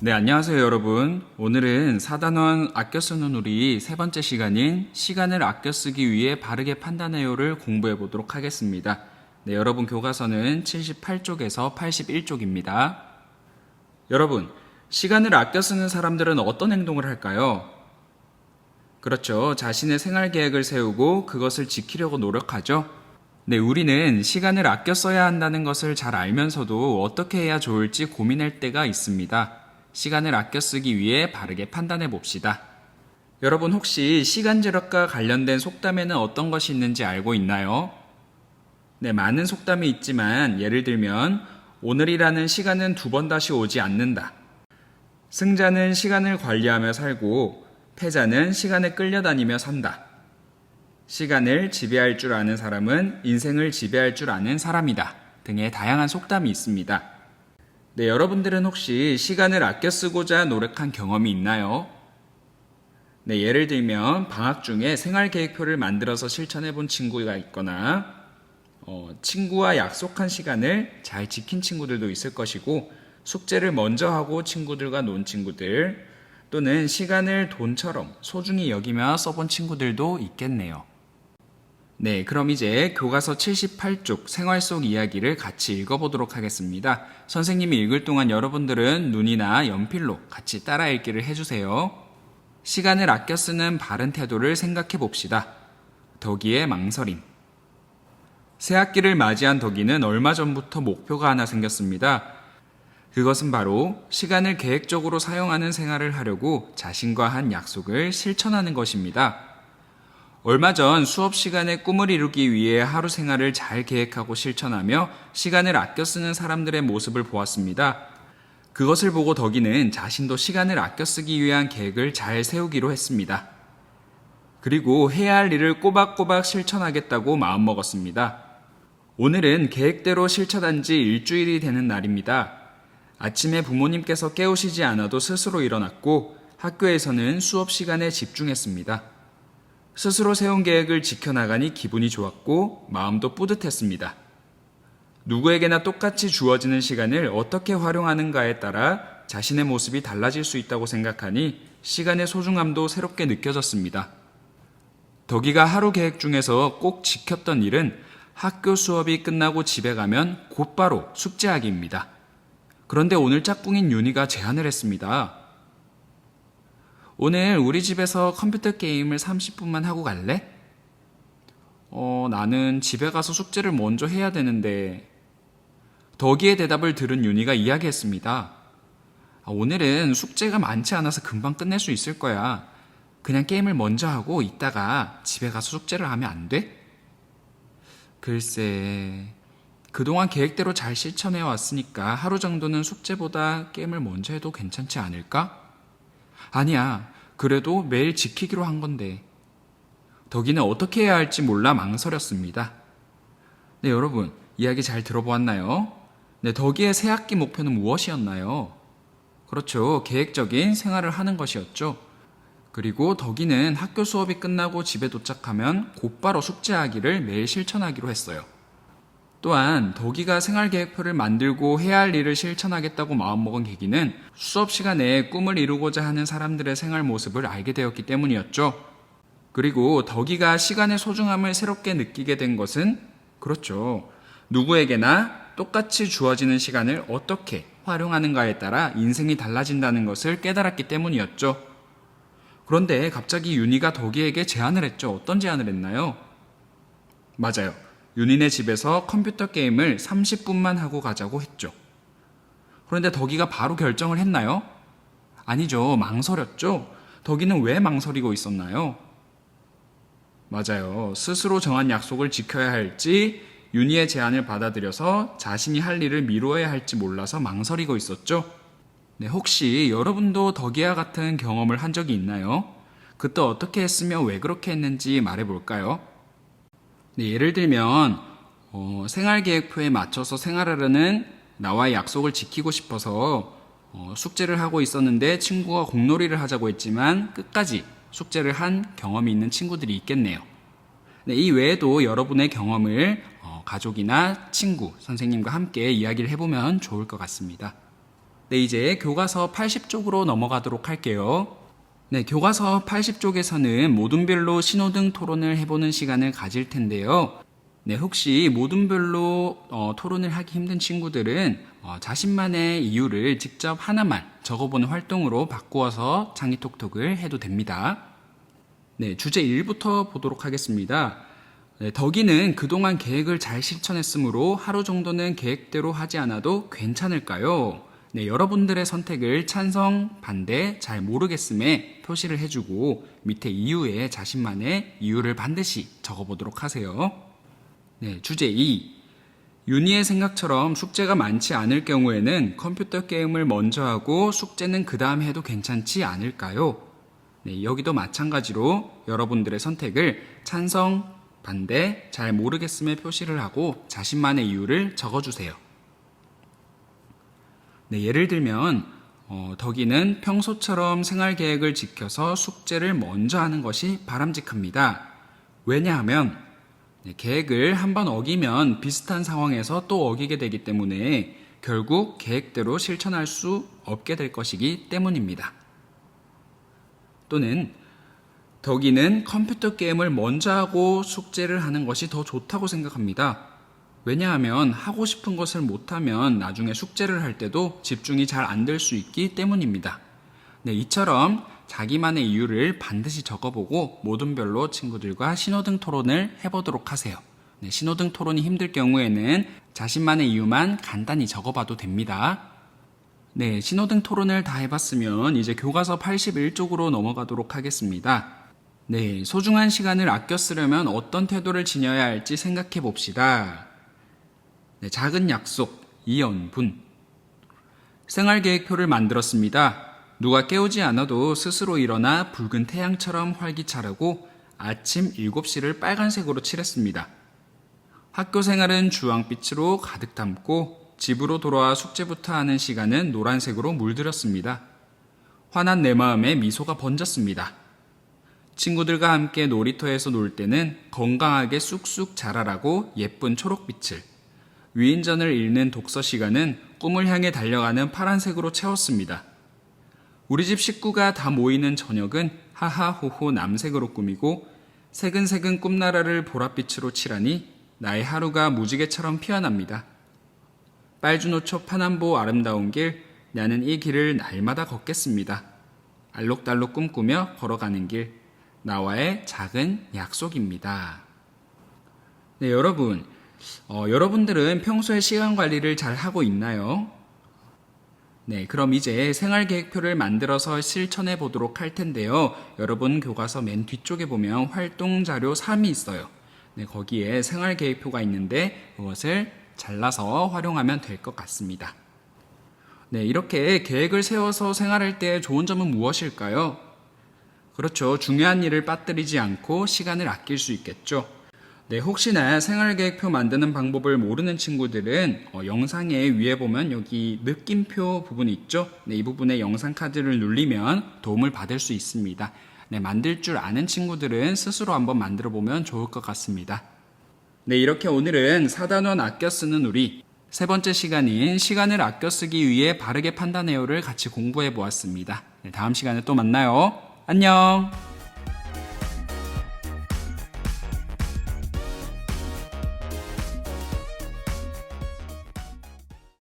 네, 안녕하세요, 여러분. 오늘은 4단원 아껴 쓰는 우리 세 번째 시간인 시간을 아껴 쓰기 위해 바르게 판단해요를 공부해 보도록 하겠습니다. 네, 여러분 교과서는 78쪽에서 81쪽입니다. 여러분, 시간을 아껴 쓰는 사람들은 어떤 행동을 할까요? 그렇죠. 자신의 생활 계획을 세우고 그것을 지키려고 노력하죠. 네, 우리는 시간을 아껴 써야 한다는 것을 잘 알면서도 어떻게 해야 좋을지 고민할 때가 있습니다. 시간을 아껴 쓰기 위해 바르게 판단해 봅시다. 여러분 혹시 시간 절약과 관련된 속담에는 어떤 것이 있는지 알고 있나요? 네, 많은 속담이 있지만 예를 들면 오늘이라는 시간은 두 번 다시 오지 않는다. 승자는 시간을 관리하며 살고 패자는 시간에 끌려다니며 산다. 시간을 지배할 줄 아는 사람은 인생을 지배할 줄 아는 사람이다. 등의 다양한 속담이 있습니다. 네, 여러분들은 혹시 시간을 아껴 쓰고자 노력한 경험이 있나요? 네, 예를 들면 방학 중에 생활 계획표를 만들어서 실천해 본 친구가 있거나 친구와 약속한 시간을 잘 지킨 친구들도 있을 것이고 숙제를 먼저 하고 친구들과 논 친구들 또는 시간을 돈처럼 소중히 여기며 써본 친구들도 있겠네요. 네, 그럼 이제 교과서 78쪽 생활 속 이야기를 같이 읽어보도록 하겠습니다. 선생님이 읽을 동안 여러분들은 눈이나 연필로 같이 따라 읽기를 해주세요. 시간을 아껴 쓰는 바른 태도를 생각해 봅시다. 덕이의 망설임. 새학기를 맞이한 덕이는 얼마 전부터 목표가 하나 생겼습니다. 그것은 바로 시간을 계획적으로 사용하는 생활을 하려고 자신과 한 약속을 실천하는 것입니다. 얼마 전 수업 시간에 꿈을 이루기 위해 하루 생활을 잘 계획하고 실천하며 시간을 아껴 쓰는 사람들의 모습을 보았습니다. 그것을 보고 덕이는 자신도 시간을 아껴 쓰기 위한 계획을 잘 세우기로 했습니다. 그리고 해야 할 일을 꼬박꼬박 실천하겠다고 마음먹었습니다. 오늘은 계획대로 실천한 지 일주일이 되는 날입니다. 아침에 부모님께서 깨우시지 않아도 스스로 일어났고 학교에서는 수업 시간에 집중했습니다. 스스로 세운 계획을 지켜나가니 기분이 좋았고 마음도 뿌듯했습니다. 누구에게나 똑같이 주어지는 시간을 어떻게 활용하는가에 따라 자신의 모습이 달라질 수 있다고 생각하니 시간의 소중함도 새롭게 느껴졌습니다. 덕이가 하루 계획 중에서 꼭 지켰던 일은 학교 수업이 끝나고 집에 가면 곧바로 숙제하기입니다. 그런데 오늘 짝꿍인 윤희가 제안을 했습니다. 오늘 우리 집에서 컴퓨터 게임을 30분만 하고 갈래? 나는 집에 가서 숙제를 먼저 해야 되는데. 덕이의 대답을 들은 윤희가 이야기했습니다. 오늘은 숙제가 많지 않아서 금방 끝낼 수 있을 거야. 그냥 게임을 먼저 하고 이따가 집에 가서 숙제를 하면 안 돼? 글쎄, 그동안 계획대로 잘 실천해 왔으니까 하루 정도는 숙제보다 게임을 먼저 해도 괜찮지 않을까? 아니야. 그래도 매일 지키기로 한 건데. 덕이는 어떻게 해야 할지 몰라 망설였습니다. 네, 여러분, 이야기 잘 들어보았나요? 네, 덕이의 새학기 목표는 무엇이었나요? 그렇죠. 계획적인 생활을 하는 것이었죠. 그리고 덕이는 학교 수업이 끝나고 집에 도착하면 곧바로 숙제하기를 매일 실천하기로 했어요. 또한 덕이가 생활계획표를 만들고 해야 할 일을 실천하겠다고 마음먹은 계기는 수업 시간에 꿈을 이루고자 하는 사람들의 생활 모습을 알게 되었기 때문이었죠. 그리고 덕이가 시간의 소중함을 새롭게 느끼게 된 것은 그렇죠. 누구에게나 똑같이 주어지는 시간을 어떻게 활용하는가에 따라 인생이 달라진다는 것을 깨달았기 때문이었죠. 그런데 갑자기 윤희가 덕이에게 제안을 했죠. 어떤 제안을 했나요? 맞아요. 윤희네 집에서 컴퓨터 게임을 30분만 하고 가자고 했죠. 그런데 덕이가 바로 결정을 했나요? 아니죠. 망설였죠. 덕이는 왜 망설이고 있었나요? 맞아요. 스스로 정한 약속을 지켜야 할지 윤희의 제안을 받아들여서 자신이 할 일을 미루어야 할지 몰라서 망설이고 있었죠. 네, 혹시 여러분도 덕이와 같은 경험을 한 적이 있나요? 그때 어떻게 했으며 왜 그렇게 했는지 말해볼까요? 네, 예를 들면 생활계획표에 맞춰서 생활하려는 나와의 약속을 지키고 싶어서 숙제를 하고 있었는데 친구가 공놀이를 하자고 했지만 끝까지 숙제를 한 경험이 있는 친구들이 있겠네요. 네, 이 외에도 여러분의 경험을 가족이나 친구, 선생님과 함께 이야기를 해보면 좋을 것 같습니다. 네, 이제 교과서 80쪽으로 넘어가도록 할게요. 네, 교과서 80쪽에서는 모둠별로 신호등 토론을 해보는 시간을 가질 텐데요. 네, 혹시 모둠별로 토론을 하기 힘든 친구들은 자신만의 이유를 직접 하나만 적어보는 활동으로 바꾸어서 창의톡톡을 해도 됩니다. 네, 주제 1부터 보도록 하겠습니다. 네, 덕이는 그동안 계획을 잘 실천했으므로 하루 정도는 계획대로 하지 않아도 괜찮을까요? 네, 여러분들의 선택을 찬성, 반대, 잘 모르겠음에 표시를 해주고 밑에 이유에 자신만의 이유를 반드시 적어보도록 하세요. 네, 주제 2. 윤희의 생각처럼 숙제가 많지 않을 경우에는 컴퓨터 게임을 먼저 하고 숙제는 그 다음 해도 괜찮지 않을까요? 네, 여기도 마찬가지로 여러분들의 선택을 찬성, 반대, 잘 모르겠음에 표시를 하고 자신만의 이유를 적어주세요. 네, 예를 들면 덕이는 평소처럼 생활계획을 지켜서 숙제를 먼저 하는 것이 바람직합니다. 왜냐하면 계획을 한번 어기면 비슷한 상황에서 또 어기게 되기 때문에 결국 계획대로 실천할 수 없게 될 것이기 때문입니다. 또는 덕이는 컴퓨터 게임을 먼저 하고 숙제를 하는 것이 더 좋다고 생각합니다. 왜냐하면 하고 싶은 것을 못하면 나중에 숙제를 할 때도 집중이 잘 안 될 수 있기 때문입니다. 네, 이처럼 자기만의 이유를 반드시 적어보고 모둠별로 친구들과 신호등 토론을 해보도록 하세요. 네, 신호등 토론이 힘들 경우에는 자신만의 이유만 간단히 적어봐도 됩니다. 네, 신호등 토론을 다 해봤으면 이제 교과서 81쪽으로 넘어가도록 하겠습니다. 네, 소중한 시간을 아껴 쓰려면 어떤 태도를 지녀야 할지 생각해 봅시다. 네, 작은 약속, 이연분. 생활계획표를 만들었습니다. 누가 깨우지 않아도 스스로 일어나 붉은 태양처럼 활기차르고 아침 7시를 빨간색으로 칠했습니다. 학교 생활은 주황빛으로 가득 담고 집으로 돌아와 숙제부터 하는 시간은 노란색으로 물들었습니다. 환한 내 마음에 미소가 번졌습니다. 친구들과 함께 놀이터에서 놀 때는 건강하게 쑥쑥 자라라고 예쁜 초록빛을, 위인전을 읽는 독서 시간은 꿈을 향해 달려가는 파란색으로 채웠습니다. 우리 집 식구가 다 모이는 저녁은 하하호호 남색으로 꾸미고 새근새근 꿈나라를 보랏빛으로 칠하니 나의 하루가 무지개처럼 피어납니다. 빨주노초 파남보 아름다운 길, 나는 이 길을 날마다 걷겠습니다. 알록달록 꿈꾸며 걸어가는 길, 나와의 작은 약속입니다. 네, 여러분들은 평소에 시간 관리를 잘 하고 있나요? 네, 그럼 이제 생활계획표를 만들어서 실천해 보도록 할 텐데요. 여러분 교과서 맨 뒤쪽에 보면 활동자료 3이 있어요. 네, 거기에 생활계획표가 있는데 그것을 잘라서 활용하면 될 것 같습니다. 네, 이렇게 계획을 세워서 생활할 때 좋은 점은 무엇일까요? 그렇죠. 중요한 일을 빠뜨리지 않고 시간을 아낄 수 있겠죠. 네, 혹시나 생활계획표 만드는 방법을 모르는 친구들은 영상에 위에 보면 여기 느낌표 부분이 있죠. 네, 이 부분에 영상 카드를 누르면 도움을 받을 수 있습니다. 네, 만들 줄 아는 친구들은 스스로 한번 만들어 보면 좋을 것 같습니다. 네, 이렇게 오늘은 4단원 아껴 쓰는 우리 세 번째 시간인 시간을 아껴 쓰기 위해 바르게 판단해요를 같이 공부해 보았습니다. 네, 다음 시간에 또 만나요. 안녕.